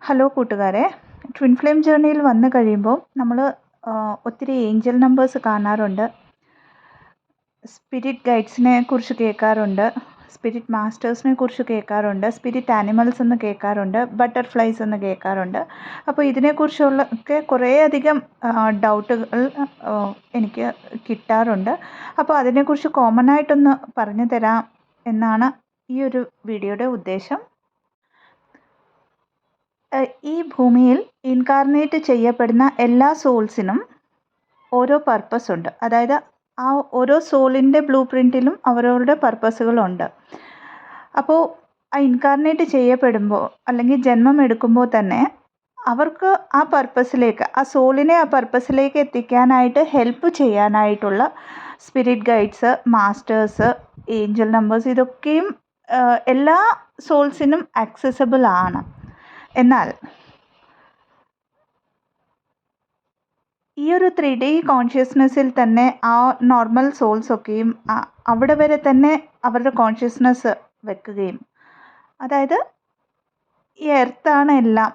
Hello കൂട്ടുകാരെ, twin flame ജേർണിയിൽ വന്നു കഴിയുമ്പോൾ നമ്മൾ ഒത്തിരി ഏഞ്ചൽ നമ്പേഴ്സ് കാണാറുണ്ട്, സ്പിരിറ്റ് ഗൈഡ്സിനെ കുറിച്ച് കേൾക്കാറുണ്ട്, സ്പിരിറ്റ് മാസ്റ്റേഴ്സിനെ കുറിച്ച് കേൾക്കാറുണ്ട്, സ്പിരിറ്റ് ആനിമൽസ് എന്ന് കേൾക്കാറുണ്ട്, ബട്ടർഫ്ലൈസ് എന്ന് കേൾക്കാറുണ്ട്. അപ്പോൾ ഇതിനെക്കുറിച്ചുള്ള ഒക്കെ കുറേയധികം ഡൗട്ടുകൾ എനിക്ക് കിട്ടാറുണ്ട്. അപ്പോൾ അതിനെക്കുറിച്ച് കോമൺ ആയിട്ടൊന്ന് പറഞ്ഞു തരാം എന്നാണ് ഈ ഒരു വീഡിയോയുടെ ഉദ്ദേശം. ഈ ഭൂമിയിൽ ഇൻകാർണേറ്റ് ചെയ്യപ്പെടുന്ന എല്ലാ സോൾസിനും ഓരോ പർപ്പസ് ഉണ്ട്. അതായത് ആ ഓരോ സോളിൻ്റെ ബ്ലൂ പ്രിൻറ്റിലും അവരവരുടെ പർപ്പസുകളുണ്ട്. അപ്പോൾ ആ ഇൻകാർണേറ്റ് ചെയ്യപ്പെടുമ്പോൾ അല്ലെങ്കിൽ ജന്മം എടുക്കുമ്പോൾ തന്നെ അവർക്ക് ആ പർപ്പസിലേക്ക്, ആ സോളിനെ ആ പർപ്പസിലേക്ക് എത്തിക്കാനായിട്ട് ഹെൽപ്പ് ചെയ്യാനായിട്ടുള്ള spirit guides, masters, Angel numbers, ഇതൊക്കെയും എല്ലാ സോൾസിനും ആക്സസിബിൾ ആണ്. എന്നാൽ ഈ ഒരു 3D കോൺഷ്യസ്നെസ്സിൽ തന്നെ ആ നോർമൽ സോൾസൊക്കെയും അവിടെ വരെ തന്നെ അവരുടെ കോൺഷ്യസ്നെസ് വെക്കുകയും, അതായത് ഈ എർത്താണ് എല്ലാം,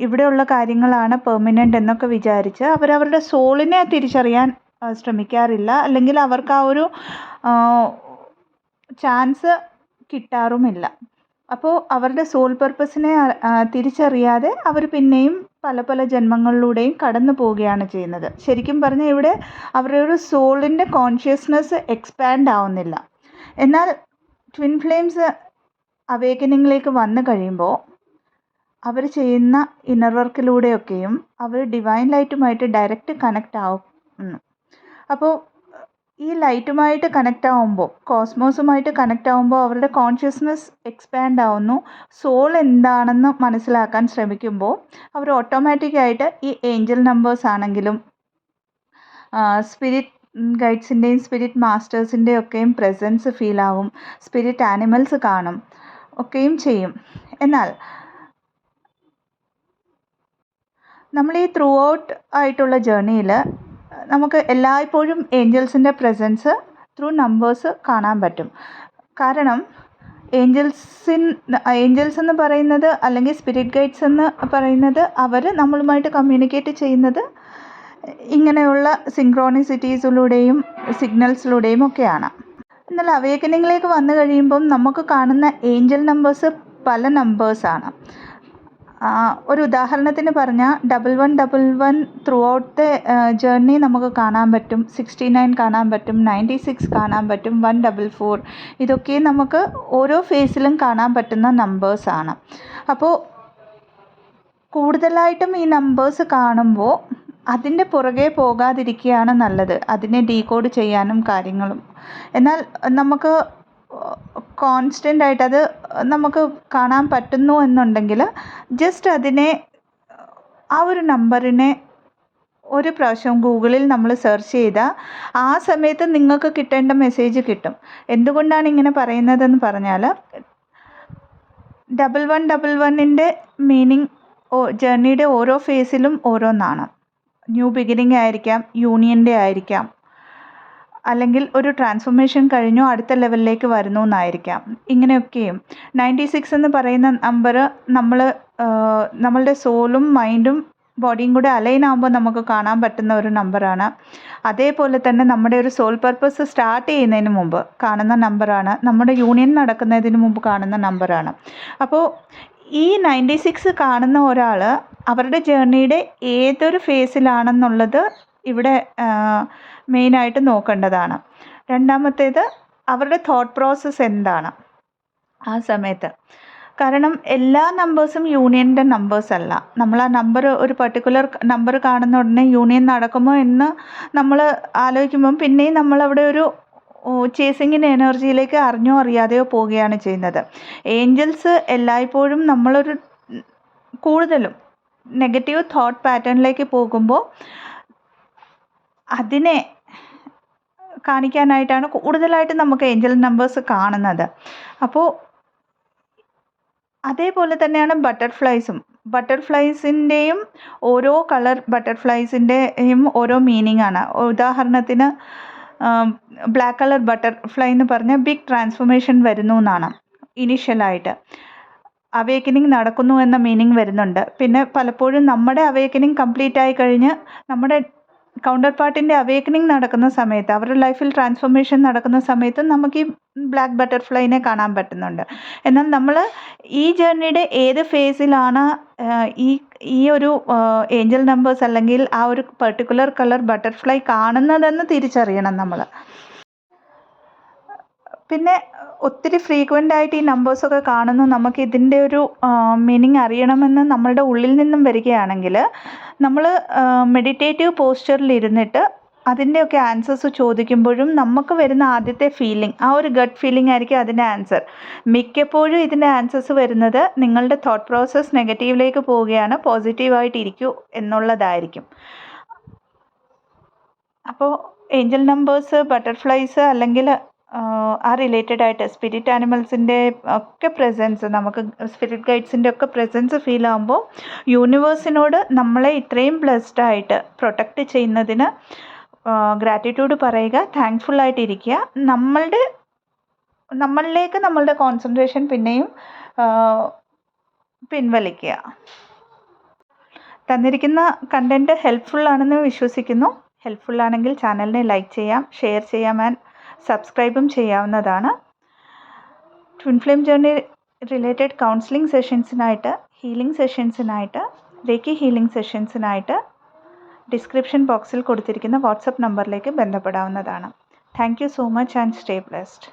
ഇവിടെയുള്ള കാര്യങ്ങളാണ് പെർമനൻ്റ് എന്നൊക്കെ വിചാരിച്ച് അവരവരുടെ സോളിനെ തിരിച്ചറിയാൻ ശ്രമിക്കാറില്ല. അല്ലെങ്കിൽ അവർക്ക് ആ ഒരു ചാൻസ് കിട്ടാറുമില്ല. അപ്പോൾ അവരുടെ സോൾ പർപ്പസിനെ തിരിച്ചറിയാതെ അവർ പിന്നെയും പല പല ജന്മങ്ങളിലൂടെയും കടന്നു പോവുകയാണ് ചെയ്യുന്നത്. ശരിക്കും പറഞ്ഞാൽ ഇവിടെ അവരുടെ ഒരു സോളിൻ്റെ കോൺഷ്യസ്നെസ് എക്സ്പാൻഡ് ആവുന്നില്ല. എന്നാൽ ട്വിൻ ഫ്ലെയിംസ് അവേക്കനിങ്ങിലേക്ക് വന്നു കഴിയുമ്പോൾ അവർ ചെയ്യുന്ന ഇന്നർ വർക്കിലൂടെയൊക്കെയും അവർ ഡിവൈൻ ലൈറ്റുമായിട്ട് ഡയറക്റ്റ് കണക്റ്റ് ആവും. അപ്പോൾ ഈ ലൈറ്റുമായിട്ട് കണക്റ്റ് ആവുമ്പോൾ, കോസ്മോസുമായിട്ട് കണക്റ്റ് ആവുമ്പോൾ അവരുടെ കോൺഷ്യസ്നെസ് എക്സ്പാൻഡ് ആവുന്നു. സോൾ എന്താണെന്ന് മനസ്സിലാക്കാൻ ശ്രമിക്കുമ്പോൾ അവർ ഓട്ടോമാറ്റിക്കായിട്ട് ഈ ഏഞ്ചൽ നമ്പേഴ്സ് ആണെങ്കിലും സ്പിരിറ്റ് ഗൈഡ്സിൻ്റെയും സ്പിരിറ്റ് മാസ്റ്റേഴ്സിൻ്റെയും ഒക്കെയും പ്രസൻസ് ഫീൽ ആവും, സ്പിരിറ്റ് ആനിമൽസ് കാണും, ഒക്കെയും ചെയ്യും. എന്നാൽ നമ്മൾ ഈ ത്രൂ ഔട്ട് ആയിട്ടുള്ള ജേർണിയിൽ നമുക്ക് എല്ലായ്പ്പോഴും ഏഞ്ചൽസിൻ്റെ പ്രസൻസ് ത്രൂ നമ്പേഴ്സ് കാണാൻ പറ്റും. കാരണം ഏഞ്ചൽസ് എന്ന് പറയുന്നത്, അല്ലെങ്കിൽ സ്പിരിറ്റ് ഗൈഡ്സ് എന്ന് പറയുന്നത്, അവർ നമ്മളുമായിട്ട് കമ്മ്യൂണിക്കേറ്റ് ചെയ്യുന്നത് ഇങ്ങനെയുള്ള സിങ്ക്രോണിസിറ്റീസിലൂടെയും സിഗ്നൽസിലൂടെയും ഒക്കെയാണ്. എന്നാൽ അവേക്കനിങ്ങിലേക്ക് വന്നു കഴിയുമ്പം നമുക്ക് കാണുന്ന ഏഞ്ചൽ നമ്പേഴ്സ് പല നമ്പേഴ്സാണ്. ഒരു ഉദാഹരണത്തിന് പറഞ്ഞാൽ 1111 ത്രൂ ഔട്ട് ദ ജേർണി നമുക്ക് കാണാൻ പറ്റും, 69 കാണാൻ പറ്റും, 96 കാണാൻ പറ്റും, 144, ഇതൊക്കെ നമുക്ക് ഓരോ ഫേസിലും കാണാൻ പറ്റുന്ന നമ്പേഴ്സാണ്. അപ്പോൾ കൂടുതലായിട്ടും ഈ നമ്പേഴ്സ് കാണുമ്പോൾ അതിൻ്റെ പുറകെ പോകാതിരിക്കുകയാണ് നല്ലത്, അതിനെ ഡീകോഡ് ചെയ്യാനും കാര്യങ്ങളും. എന്നാൽ നമുക്ക് കോൺസ്റ്റൻ്റ് ആയിട്ട് അത് നമുക്ക് കാണാൻ പറ്റുന്നു എന്നുണ്ടെങ്കിൽ ജസ്റ്റ് അതിനെ, ആ ഒരു നമ്പറിനെ ഒരു പ്രാവശ്യം ഗൂഗിളിൽ നമ്മൾ സെർച്ച് ചെയ്താൽ ആ സമയത്ത് നിങ്ങൾക്ക് കിട്ടേണ്ട മെസ്സേജ് കിട്ടും. എന്തുകൊണ്ടാണ് ഇങ്ങനെ പറയുന്നതെന്ന് പറഞ്ഞാൽ 1111ൻ്റെ മീനിങ് ജേർണിയുടെ ഓരോ ഫേസിലും ഓരോന്നാണ്. ന്യൂ ബിഗിനിങ് ആയിരിക്കാം, യൂണിയൻ്റെ ആയിരിക്കാം, അല്ലെങ്കിൽ ഒരു ട്രാൻസ്ഫോർമേഷൻ കഴിഞ്ഞു അടുത്ത ലെവലിലേക്ക് വരുന്നു എന്നായിരിക്കാം. ഇങ്ങനെയൊക്കെയും 96 എന്ന് പറയുന്ന നമ്പർ നമ്മളുടെ സോളും മൈൻഡും ബോഡിയും കൂടെ അലൈൻ ആകുമ്പോൾ നമുക്ക് കാണാൻ പറ്റുന്ന ഒരു നമ്പറാണ്. അതേപോലെ തന്നെ നമ്മുടെ ഒരു സോൾ പർപ്പസ് സ്റ്റാർട്ട് ചെയ്യുന്നതിന് മുമ്പ് കാണുന്ന നമ്പറാണ്, നമ്മുടെ യൂണിയൻ നടക്കുന്നതിന് മുമ്പ് കാണുന്ന നമ്പറാണ്. അപ്പോൾ ഈ 96 കാണുന്ന ഒരാൾ അവരുടെ ജേർണിയുടെ ഏതൊരു ഫേസിലാണെന്നുള്ളത് ഇവിടെ മെയിനായിട്ട് നോക്കേണ്ടതാണ്. രണ്ടാമത്തേത് അവരുടെ തോട്ട് പ്രോസസ്സ് എന്താണ് ആ സമയത്ത്. കാരണം എല്ലാ നമ്പേഴ്സും യൂണിയൻ്റെ നമ്പേഴ്സ് അല്ല. നമ്മൾ ആ നമ്പർ, ഒരു പർട്ടിക്കുലർ നമ്പർ കാണുന്ന ഉടനെ യൂണിയൻ നടക്കുമോ എന്ന് നമ്മൾ ആലോചിക്കുമ്പം പിന്നെയും നമ്മളവിടെ ഒരു ചേസിങ്ങിൻ്റെ എനർജിയിലേക്ക് അറിഞ്ഞോ അറിയാതെയോ പോവുകയാണ് ചെയ്യുന്നത്. ഏഞ്ചൽസ് എല്ലായ്പ്പോഴും നമ്മളൊരു കൂടുതലും നെഗറ്റീവ് തോട്ട് പാറ്റേണിലേക്ക് പോകുമ്പോൾ അതിനെ കാണിക്കാനായിട്ടാണ് കൂടുതലായിട്ട് നമുക്ക് ഏഞ്ചൽ നമ്പേഴ്സ് കാണുന്നത്. അപ്പോൾ അതേപോലെ തന്നെയാണ് ബട്ടർഫ്ലൈസിൻ്റെയും ഓരോ കളർ ബട്ടർഫ്ലൈസിൻ്റെയും ഓരോ മീനിങ് ആണ്. ഉദാഹരണത്തിന് ബ്ലാക്ക് കളർ ബട്ടർഫ്ലൈ എന്ന് പറഞ്ഞാൽ ബിഗ് ട്രാൻസ്ഫോർമേഷൻ വരുന്നു എന്നാണ് ഇനീഷ്യലായിട്ട്. അവേക്കനിങ് നടക്കുന്നു എന്ന മീനിങ് വരുന്നുണ്ട്. പിന്നെ പലപ്പോഴും നമ്മുടെ അവേക്കനിങ് കംപ്ലീറ്റ് ആയി കഴിഞ്ഞ് നമ്മുടെ കൗണ്ടർ പാർട്ടിൻ്റെ അവേക്കനിങ് നടക്കുന്ന സമയത്ത്, അവരുടെ ലൈഫിൽ ട്രാൻസ്ഫോർമേഷൻ നടക്കുന്ന സമയത്ത് നമുക്ക് ഈ ബ്ലാക്ക് ബട്ടർഫ്ലൈനെ കാണാൻ പറ്റുന്നുണ്ട്. എന്നാൽ നമ്മൾ ഈ ജേർണിയുടെ ഏത് ഫേസിലാണ് ഈ ഒരു ഏഞ്ചൽ നമ്പേഴ്സ് അല്ലെങ്കിൽ ആ ഒരു പെർട്ടിക്കുലർ കളർ ബട്ടർഫ്ലൈ കാണുന്നതെന്ന് തിരിച്ചറിയണം നമ്മൾ. പിന്നെ ഒത്തിരി ഫ്രീക്വൻ്റ് ആയിട്ട് ഈ നമ്പേഴ്സൊക്കെ കാണുന്നു, നമുക്ക് ഇതിൻ്റെ ഒരു മീനിങ് അറിയണമെന്ന് നമ്മളുടെ ഉള്ളിൽ നിന്നും വരികയാണെങ്കിൽ നമ്മൾ മെഡിറ്റേറ്റീവ് പോസ്ചറിൽ ഇരുന്നിട്ട് അതിൻ്റെയൊക്കെ ആൻസേഴ്സ് ചോദിക്കുമ്പോഴും നമുക്ക് വരുന്ന ആദ്യത്തെ ഫീലിംഗ്, ആ ഒരു ഗട്ട് ഫീലിംഗ് ആയിരിക്കും അതിൻ്റെ ആൻസർ. മിക്കപ്പോഴും ഇതിൻ്റെ ആൻസേഴ്സ് വരുന്നത് നിങ്ങളുടെ തോട്ട് പ്രോസസ്സ് നെഗറ്റീവിലേക്ക് പോവുകയാണ്, പോസിറ്റീവായിട്ടിരിക്കൂ എന്നുള്ളതായിരിക്കും. അപ്പോൾ ഏഞ്ചൽ നമ്പേഴ്സ്, ബട്ടർഫ്ലൈസ് അല്ലെങ്കിൽ ആ റിലേറ്റഡ് ആയിട്ട് സ്പിരിറ്റ് ആനിമൽസിൻ്റെ ഒക്കെ പ്രസൻസ്, നമുക്ക് സ്പിരിറ്റ് ഗൈഡ്സിൻ്റെ ഒക്കെ പ്രസൻസ് ഫീൽ ആകുമ്പോൾ യൂണിവേഴ്സിനോട് നമ്മളെ ഇത്രയും ബ്ലെസ്ഡ് ആയിട്ട് പ്രൊട്ടക്റ്റ് ചെയ്യുന്നതിന് ഗ്രാറ്റിറ്റ്യൂഡ് പറയുക, താങ്ക്ഫുൾ ആയിട്ടിരിക്കുക. നമ്മളിലേക്ക് നമ്മളുടെ കോൺസെൻട്രേഷൻ പിന്നെയും പിൻവലിക്കുക. തന്നിരിക്കുന്ന കണ്ടൻറ്റ് ഹെൽപ്ഫുൾ ആണെന്ന് വിശ്വസിക്കുന്നു. ഹെൽപ്ഫുൾ ആണെങ്കിൽ ചാനലിനെ ലൈക്ക് ചെയ്യാം, ഷെയർ ചെയ്യാം ആൻഡ് സബ്സ്ക്രൈബും ചെയ്യാവുന്നതാണ്. Twin flame journey related counselling സെഷൻസിനായിട്ട്, ഹീലിംഗ് സെഷൻസിനായിട്ട്, റേക്കി ഹീലിംഗ് സെഷൻസിനായിട്ട് ഡിസ്ക്രിപ്ഷൻ ബോക്സിൽ കൊടുത്തിരിക്കുന്ന വാട്സപ്പ് നമ്പറിലേക്ക് ബന്ധപ്പെടാവുന്നതാണ്. Thank you so much and stay blessed.